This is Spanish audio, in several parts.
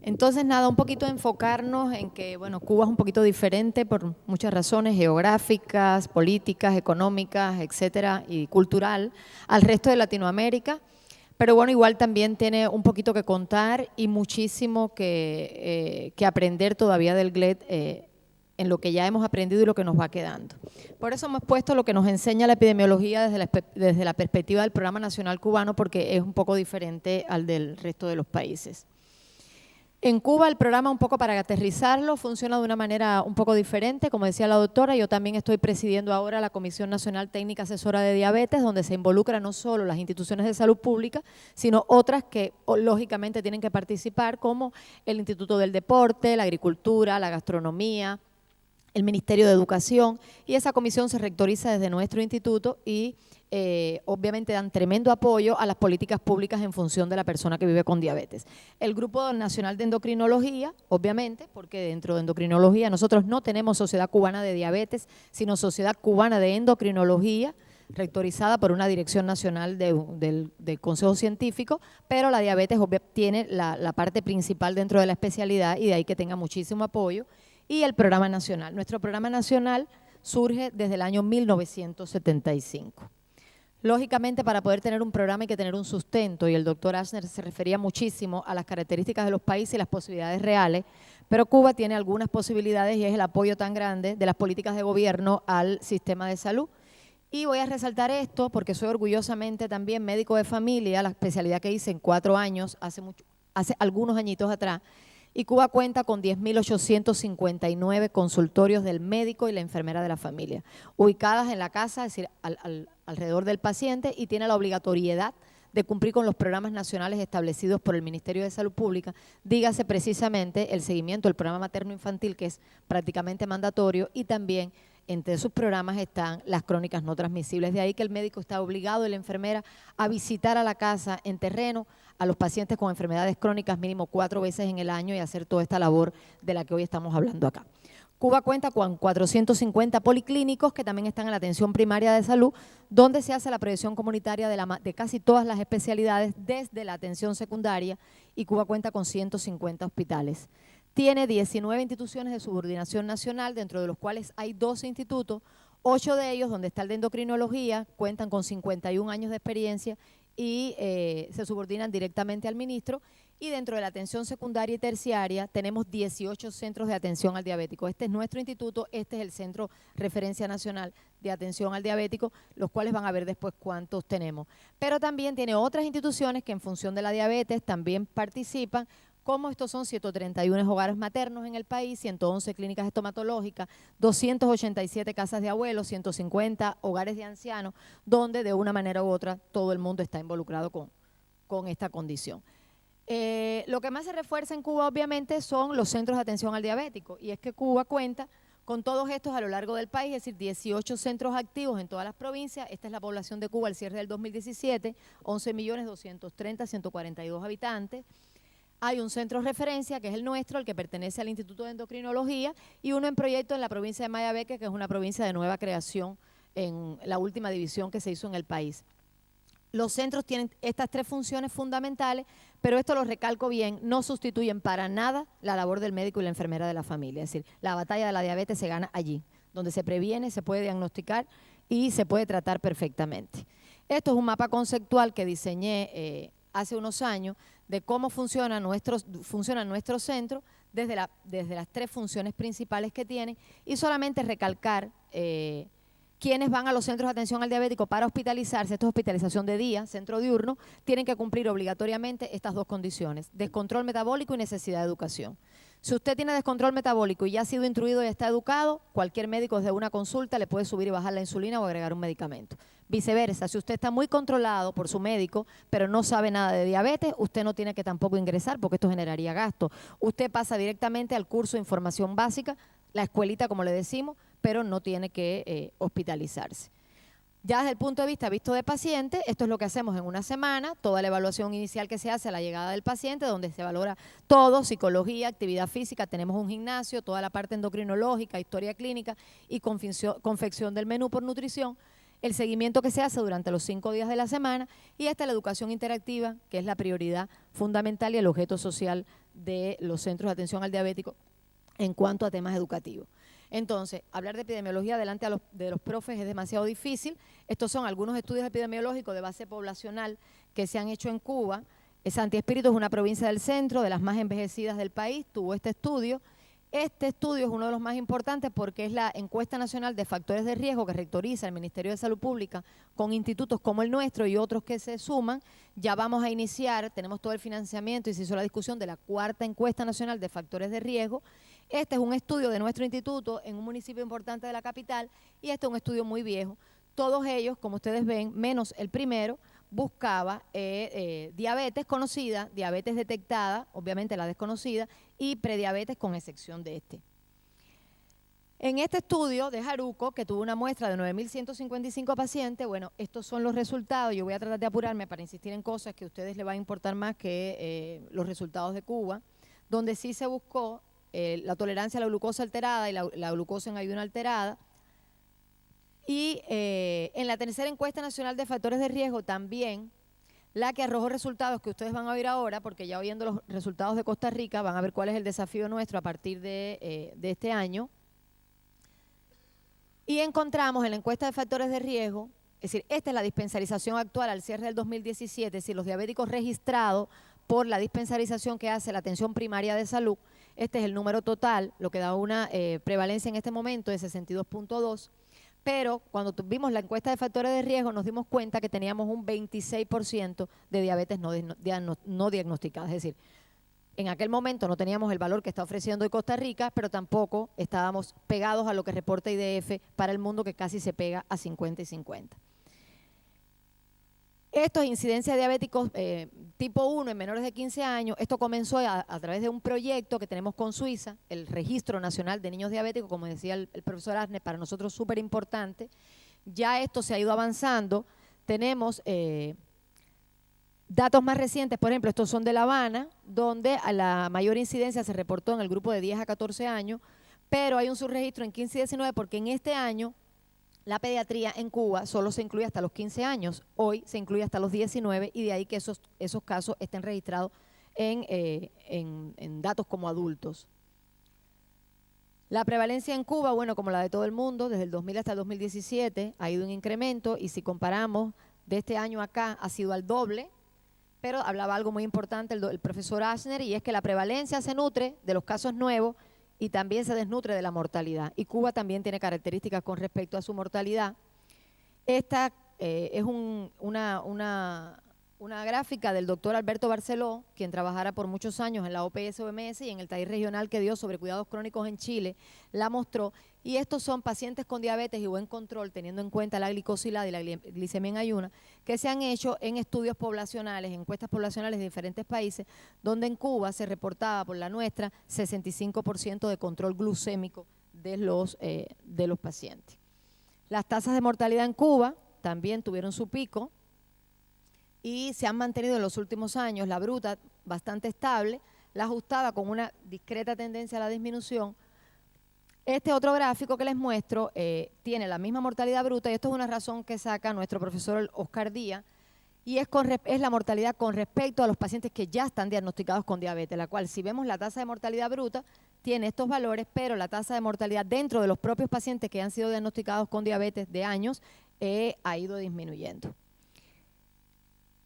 Entonces, nada, un poquito enfocarnos en que, bueno, Cuba es un poquito diferente por muchas razones geográficas, políticas, económicas, etcétera, y cultural al resto de Latinoamérica. Pero bueno, igual también tiene un poquito que contar y muchísimo que aprender todavía del GLED en lo que ya hemos aprendido y lo que nos va quedando. Por eso hemos puesto lo que nos enseña la epidemiología desde la perspectiva del Programa Nacional Cubano, porque es un poco diferente al del resto de los países. En Cuba el programa, un poco para aterrizarlo, funciona de una manera un poco diferente. Como decía la doctora, yo también estoy presidiendo ahora la Comisión Nacional Técnica Asesora de Diabetes, donde se involucran no solo las instituciones de salud pública, sino otras que lógicamente tienen que participar, como el Instituto del Deporte, la Agricultura, la Gastronomía, el Ministerio de Educación, y esa comisión se rectoriza desde nuestro instituto y obviamente dan tremendo apoyo a las políticas públicas en función de la persona que vive con diabetes. El Grupo Nacional de Endocrinología, obviamente, porque dentro de endocrinología nosotros no tenemos Sociedad Cubana de Diabetes, sino Sociedad Cubana de Endocrinología, rectorizada por una dirección nacional del Consejo Científico, pero la diabetes tiene la parte principal dentro de la especialidad y de ahí que tenga muchísimo apoyo. Y el programa nacional. Nuestro programa nacional surge desde el año 1975. Lógicamente, para poder tener un programa hay que tener un sustento, y el doctor Ashner se refería muchísimo a las características de los países y las posibilidades reales, pero Cuba tiene algunas posibilidades y es el apoyo tan grande de las políticas de gobierno al sistema de salud. Y voy a resaltar esto porque soy orgullosamente también médico de familia, la especialidad que hice en 4 años, hace algunos añitos atrás, y Cuba cuenta con 10.859 consultorios del médico y la enfermera de la familia, ubicadas en la casa, es decir, alrededor del paciente, y tiene la obligatoriedad de cumplir con los programas nacionales establecidos por el Ministerio de Salud Pública, dígase precisamente el seguimiento del programa materno-infantil, que es prácticamente mandatorio, y también entre sus programas están las crónicas no transmisibles. De ahí que el médico está obligado y la enfermera a visitar a la casa en terreno a los pacientes con enfermedades crónicas mínimo 4 veces en el año y hacer toda esta labor de la que hoy estamos hablando acá. Cuba cuenta con 450 policlínicos que también están en la atención primaria de salud, donde se hace la prevención comunitaria de casi todas las especialidades desde la atención secundaria, y Cuba cuenta con 150 hospitales. Tiene 19 instituciones de subordinación nacional, dentro de los cuales hay 12 institutos, 8 de ellos, donde está el de endocrinología, cuentan con 51 años de experiencia y se subordinan directamente al ministro. Y dentro de la atención secundaria y terciaria tenemos 18 centros de atención al diabético. Este es nuestro instituto, este es el Centro Referencia Nacional de Atención al Diabético, los cuales van a ver después cuántos tenemos. Pero también tiene otras instituciones que en función de la diabetes también participan, como estos son 131 hogares maternos en el país, 111 clínicas estomatológicas, 287 casas de abuelos, 150 hogares de ancianos, donde de una manera u otra todo el mundo está involucrado con esta condición. Lo que más se refuerza en Cuba, obviamente, son los centros de atención al diabético, y es que Cuba cuenta con todos estos a lo largo del país, es decir, 18 centros activos en todas las provincias. Esta es la población de Cuba al cierre del 2017, 11.230.142 habitantes. Hay un centro de referencia, que es el nuestro, el que pertenece al Instituto de Endocrinología, y uno en proyecto en la provincia de Mayabeque, que es una provincia de nueva creación en la última división que se hizo en el país. Los centros tienen estas 3 funciones fundamentales, pero esto lo recalco bien, no sustituyen para nada la labor del médico y la enfermera de la familia. Es decir, la batalla de la diabetes se gana allí, donde se previene, se puede diagnosticar y se puede tratar perfectamente. Esto es un mapa conceptual que diseñé hace unos años de cómo funciona nuestro centro desde las 3 funciones principales que tienen, y solamente recalcar quienes van a los centros de atención al diabético para hospitalizarse. Esto es hospitalización de día, centro diurno, tienen que cumplir obligatoriamente estas 2 condiciones: descontrol metabólico y necesidad de educación. Si usted tiene descontrol metabólico y ya ha sido instruido y está educado, cualquier médico desde una consulta le puede subir y bajar la insulina o agregar un medicamento. Viceversa, si usted está muy controlado por su médico, pero no sabe nada de diabetes, usted no tiene que tampoco ingresar, porque esto generaría gasto. Usted pasa directamente al curso de información básica, la escuelita como le decimos, pero no tiene que hospitalizarse. Ya desde el punto de vista visto de paciente, esto es lo que hacemos en una semana, toda la evaluación inicial que se hace a la llegada del paciente, donde se valora todo: psicología, actividad física, tenemos un gimnasio, toda la parte endocrinológica, historia clínica y confección del menú por nutrición. el seguimiento que se hace durante los 5 días de la semana y esta la educación interactiva, que es la prioridad fundamental y el objeto social de los centros de atención al diabético en cuanto a temas educativos. Entonces, hablar de epidemiología delante de los profes es demasiado difícil. Estos son algunos estudios epidemiológicos de base poblacional que se han hecho en Cuba. Santi Espíritu es una provincia del centro, de las más envejecidas del país, tuvo este estudio. Este estudio es uno de los más importantes porque es la encuesta nacional de factores de riesgo que rectoriza el Ministerio de Salud Pública con institutos como el nuestro y otros que se suman. Ya vamos a iniciar, tenemos todo el financiamiento y se hizo la discusión de la 4ª encuesta nacional de factores de riesgo. Este es un estudio de nuestro instituto en un municipio importante de la capital y este es un estudio muy viejo. Todos ellos, como ustedes ven, menos el primero, buscaba diabetes conocida, diabetes detectada, obviamente la desconocida, y prediabetes con excepción de este. En este estudio de Jaruco, que tuvo una muestra de 9.155 pacientes, bueno, estos son los resultados. Yo voy a tratar de apurarme para insistir en cosas que a ustedes les va a importar más que los resultados de Cuba, donde sí se buscó la tolerancia a la glucosa alterada y la glucosa en ayuno alterada. Y en la 3ª encuesta nacional de factores de riesgo también, la que arrojó resultados que ustedes van a ver ahora, porque ya oyendo los resultados de Costa Rica van a ver cuál es el desafío nuestro a partir de este año. Y encontramos en la encuesta de factores de riesgo, es decir, esta es la dispensarización actual al cierre del 2017, es decir, los diabéticos registrados por la dispensarización que hace la atención primaria de salud. Este es el número total, lo que da una prevalencia en este momento de 62.2. Pero cuando tuvimos la encuesta de factores de riesgo nos dimos cuenta que teníamos un 26% de diabetes no diagnosticadas. Es decir, en aquel momento no teníamos el valor que está ofreciendo hoy Costa Rica, pero tampoco estábamos pegados a lo que reporta IDF para el mundo, que casi se pega a 50 y 50. Esto es incidencia de diabéticos tipo 1 en menores de 15 años. Esto comenzó a través de un proyecto que tenemos con Suiza, el Registro Nacional de Niños Diabéticos, como decía el profesor Asner, para nosotros súper importante. Ya esto se ha ido avanzando. Tenemos datos más recientes, por ejemplo, estos son de La Habana, donde a la mayor incidencia se reportó en el grupo de 10 a 14 años, pero hay un subregistro en 15 y 19 porque en este año la pediatría en Cuba solo se incluye hasta los 15 años, hoy se incluye hasta los 19 y de ahí que esos casos estén registrados en datos como adultos. La prevalencia en Cuba, bueno, como la de todo el mundo, desde el 2000 hasta el 2017 ha ido en incremento y si comparamos de este año acá ha sido al doble, pero hablaba algo muy importante el profesor Asner y es que la prevalencia se nutre de los casos nuevos y también se desnutre de la mortalidad. Y Cuba también tiene características con respecto a su mortalidad. Esta es una gráfica del doctor Alberto Barceló, quien trabajara por muchos años en la OPS-OMS y en el taller regional que dio sobre cuidados crónicos en Chile, la mostró. Y estos son pacientes con diabetes y buen control, teniendo en cuenta la glicosilada y la glicemia en ayuna, que se han hecho en estudios poblacionales, encuestas poblacionales de diferentes países, donde en Cuba se reportaba por la nuestra 65% de control glucémico de los pacientes. Las tasas de mortalidad en Cuba también tuvieron su pico y se han mantenido en los últimos años, la bruta bastante estable, la ajustada con una discreta tendencia a la disminución. Este otro gráfico que les muestro tiene la misma mortalidad bruta y esto es una razón que saca nuestro profesor Oscar Díaz y es la mortalidad con respecto a los pacientes que ya están diagnosticados con diabetes, la cual si vemos la tasa de mortalidad bruta tiene estos valores, pero la tasa de mortalidad dentro de los propios pacientes que han sido diagnosticados con diabetes de años ha ido disminuyendo.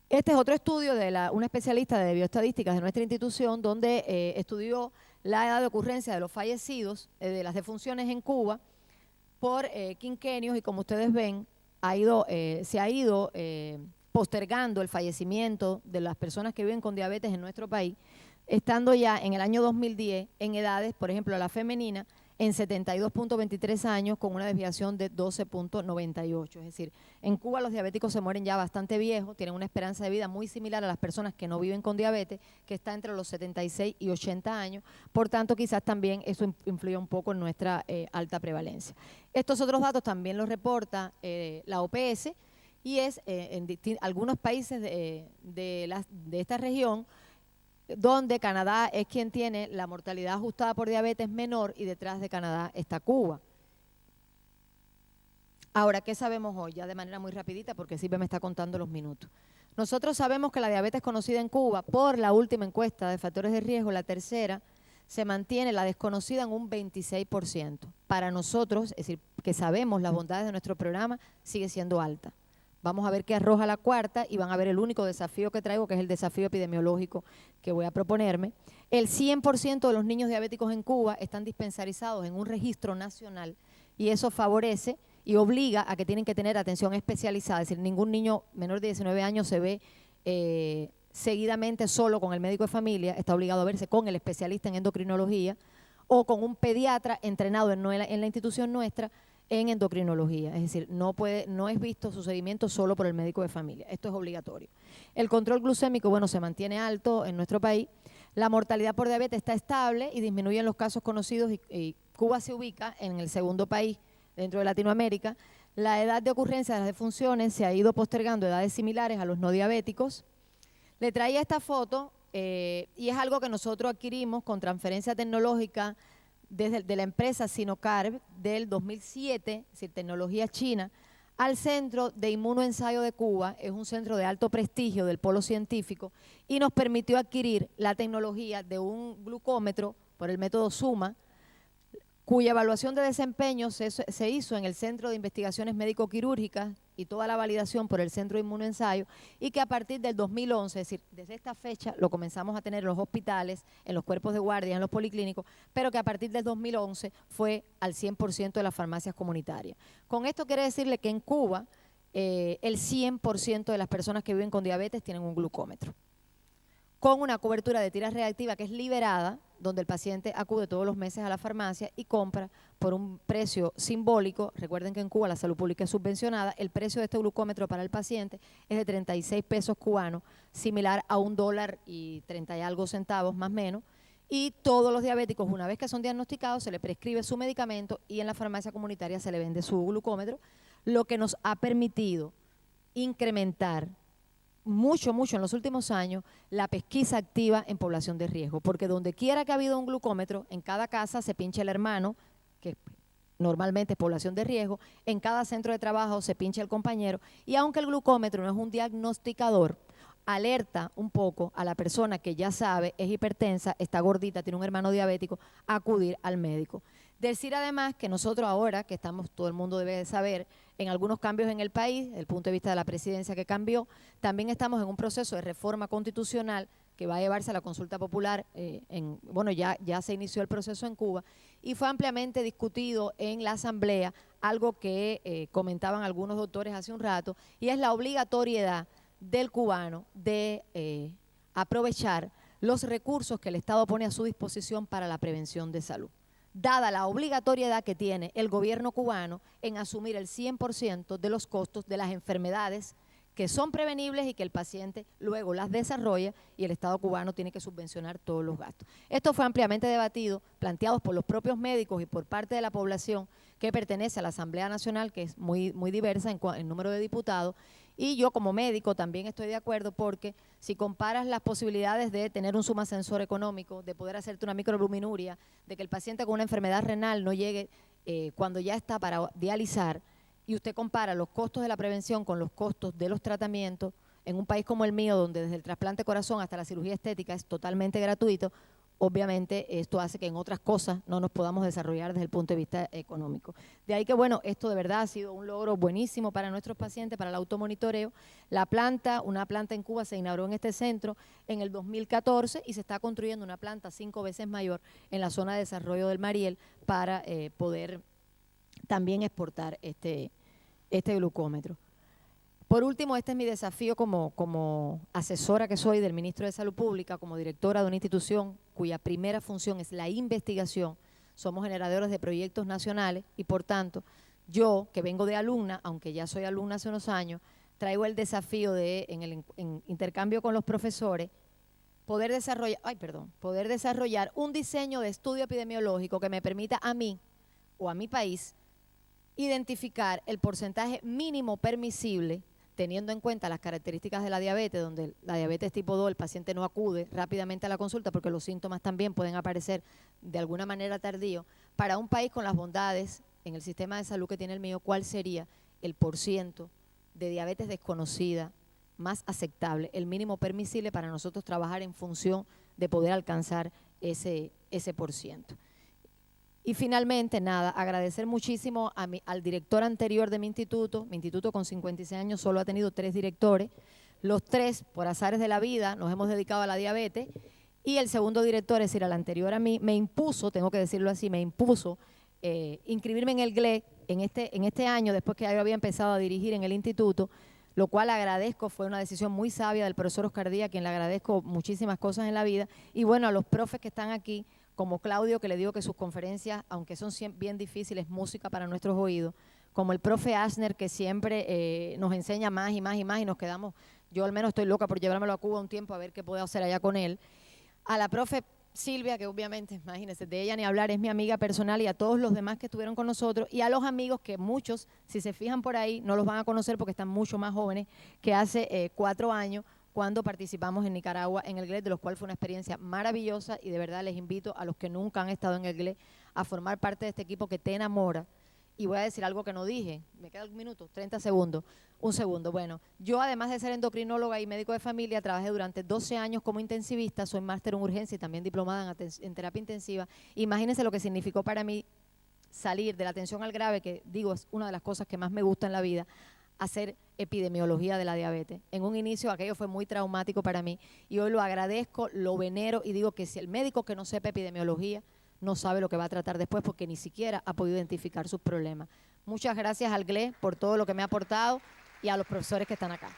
Este es otro estudio de una especialista de bioestadísticas de nuestra institución donde estudió la edad de ocurrencia de los fallecidos, de las defunciones en Cuba por quinquenios y como ustedes ven se ha ido postergando el fallecimiento de las personas que viven con diabetes en nuestro país, estando ya en el año 2010 en edades, por ejemplo, la femenina, en 72.23 años con una desviación de 12.98. Es decir, en Cuba los diabéticos se mueren ya bastante viejos, tienen una esperanza de vida muy similar a las personas que no viven con diabetes, que está entre los 76 y 80 años. Por tanto, quizás también eso influye un poco en nuestra alta prevalencia. Estos otros datos también los reporta la OPS y es en algunos países de esta región donde Canadá es quien tiene la mortalidad ajustada por diabetes menor y detrás de Canadá está Cuba. Ahora, ¿qué sabemos hoy? Ya de manera muy rapidita, porque Silvia me está contando los minutos. Nosotros sabemos que la diabetes conocida en Cuba, por la última encuesta de factores de riesgo, la tercera, se mantiene la desconocida en un 26%. Para nosotros, es decir, que sabemos las bondades de nuestro programa, sigue siendo alta. Vamos a ver qué arroja la cuarta y van a ver el único desafío que traigo, que es el desafío epidemiológico que voy a proponerme. El 100% de los niños diabéticos en Cuba están dispensarizados en un registro nacional y eso favorece y obliga a que tienen que tener atención especializada. Es decir, ningún niño menor de 19 años se ve seguidamente solo con el médico de familia, está obligado a verse con el especialista en endocrinología o con un pediatra entrenado en la institución nuestra en endocrinología, es decir, no es visto su seguimiento solo por el médico de familia, esto es obligatorio. El control glucémico, bueno, se mantiene alto en nuestro país, la mortalidad por diabetes está estable y disminuye en los casos conocidos y Cuba se ubica en el segundo país dentro de Latinoamérica. La edad de ocurrencia de las defunciones se ha ido postergando a edades similares a los no diabéticos. Le traía esta foto y es algo que nosotros adquirimos con transferencia tecnológica de la empresa Sinocarb del 2007, es decir, tecnología china, al Centro de Inmunoensayo de Cuba, es un centro de alto prestigio del polo científico, y nos permitió adquirir la tecnología de un glucómetro por el método SUMA, cuya evaluación de desempeño se hizo en el Centro de Investigaciones Médico-Quirúrgicas y toda la validación por el Centro de Inmunoensayo, y que a partir del 2011, es decir, desde esta fecha lo comenzamos a tener en los hospitales, en los cuerpos de guardia, en los policlínicos, pero que a partir del 2011 fue al 100% de las farmacias comunitarias. Con esto quiere decirle que en Cuba el 100% de las personas que viven con diabetes tienen un glucómetro, con una cobertura de tiras reactiva que es liberada, donde el paciente acude todos los meses a la farmacia y compra por un precio simbólico. Recuerden que en Cuba la salud pública es subvencionada, el precio de este glucómetro para el paciente es de 36 pesos cubanos, similar a $1.30 y algo centavos más o menos, y todos los diabéticos, una vez que son diagnosticados, se les prescribe su medicamento y en la farmacia comunitaria se le vende su glucómetro, lo que nos ha permitido incrementar mucho en los últimos años la pesquisa activa en población de riesgo, porque donde quiera que ha habido un glucómetro, en cada casa se pincha el hermano, que normalmente es población de riesgo, en cada centro de trabajo se pincha el compañero, y aunque el glucómetro no es un diagnosticador, alerta un poco a la persona que ya sabe, es hipertensa, está gordita, tiene un hermano diabético, a acudir al médico. Decir además que nosotros ahora, que estamos, todo el mundo debe de saber, en algunos cambios en el país, desde el punto de vista de la presidencia que cambió, también estamos en un proceso de reforma constitucional que va a llevarse a la consulta popular, bueno, ya se inició el proceso en Cuba, y fue ampliamente discutido en la Asamblea, algo que comentaban algunos doctores hace un rato, y es la obligatoriedad del cubano de aprovechar los recursos que el Estado pone a su disposición para la prevención de salud, dada la obligatoriedad que tiene el gobierno cubano en asumir el 100% de los costos de las enfermedades que son prevenibles y que el paciente luego las desarrolla y el Estado cubano tiene que subvencionar todos los gastos. Esto fue ampliamente debatido, planteado por los propios médicos y por parte de la población que pertenece a la Asamblea Nacional, que es muy diversa en número de diputados, y yo como médico también estoy de acuerdo, porque si comparas las posibilidades de tener un sumasensor económico, de poder hacerte una microalbuminuria, de que el paciente con una enfermedad renal no llegue cuando ya está para dializar, y usted compara los costos de la prevención con los costos de los tratamientos, en un país como el mío, donde desde el trasplante de corazón hasta la cirugía estética es totalmente gratuito, obviamente esto hace que en otras cosas no nos podamos desarrollar desde el punto de vista económico. De ahí que, bueno, esto de verdad ha sido un logro buenísimo para nuestros pacientes, para el automonitoreo. Una planta en Cuba se inauguró en este centro en el 2014 y se está construyendo una planta 5 veces mayor en la zona de desarrollo del Mariel para poder también exportar este glucómetro. Por último, este es mi desafío como asesora que soy del ministro de Salud Pública, como directora de una institución cuya primera función es la investigación. Somos generadores de proyectos nacionales y, por tanto, yo, que vengo de alumna, aunque ya soy alumna hace unos años, traigo el desafío de, en intercambio con los profesores, poder desarrollar un diseño de estudio epidemiológico que me permita a mí o a mi país identificar el porcentaje mínimo permisible, teniendo en cuenta las características de la diabetes, donde la diabetes tipo 2, el paciente no acude rápidamente a la consulta porque los síntomas también pueden aparecer de alguna manera tardío. Para un país con las bondades en el sistema de salud que tiene el mío, ¿cuál sería el porciento de diabetes desconocida más aceptable, el mínimo permisible para nosotros trabajar en función de poder alcanzar ese porciento. Y finalmente, nada, agradecer muchísimo al director anterior de mi instituto con 56 años solo ha tenido 3 directores, los 3 por azares de la vida nos hemos dedicado a la diabetes, y el segundo director, es decir, al anterior a mí, me impuso, tengo que decirlo así, me impuso inscribirme en el GLE en este año, después que yo había empezado a dirigir en el instituto, lo cual agradezco, fue una decisión muy sabia del profesor Oscar Díaz, a quien le agradezco muchísimas cosas en la vida, y bueno, a los profes que están aquí, como Claudio, que le digo que sus conferencias, aunque son bien difíciles, música para nuestros oídos, como el profe Asner, que siempre nos enseña más y más y más, y nos quedamos, yo al menos estoy loca por llevármelo a Cuba un tiempo a ver qué puedo hacer allá con él, a la profe Silvia, que obviamente, imagínense, de ella ni hablar, es mi amiga personal, y a todos los demás que estuvieron con nosotros, y a los amigos que muchos, si se fijan por ahí, no los van a conocer porque están mucho más jóvenes, que hace 4 años, cuando participamos en Nicaragua en el GLE, de los cuales fue una experiencia maravillosa, y de verdad les invito a los que nunca han estado en el GLE a formar parte de este equipo que te enamora. Y voy a decir algo que no dije, me queda un minuto, 30 segundos, un segundo. Bueno, yo además de ser endocrinóloga y médico de familia, trabajé durante 12 años como intensivista, soy máster en urgencia y también diplomada en terapia intensiva. Imagínense lo que significó para mí salir de la atención al grave, que digo es una de las cosas que más me gusta en la vida, hacer epidemiología de la diabetes. En un inicio aquello fue muy traumático para mí y hoy lo agradezco, lo venero y digo que si el médico que no sepa epidemiología no sabe lo que va a tratar después porque ni siquiera ha podido identificar sus problemas. Muchas gracias al GLE por todo lo que me ha aportado y a los profesores que están acá.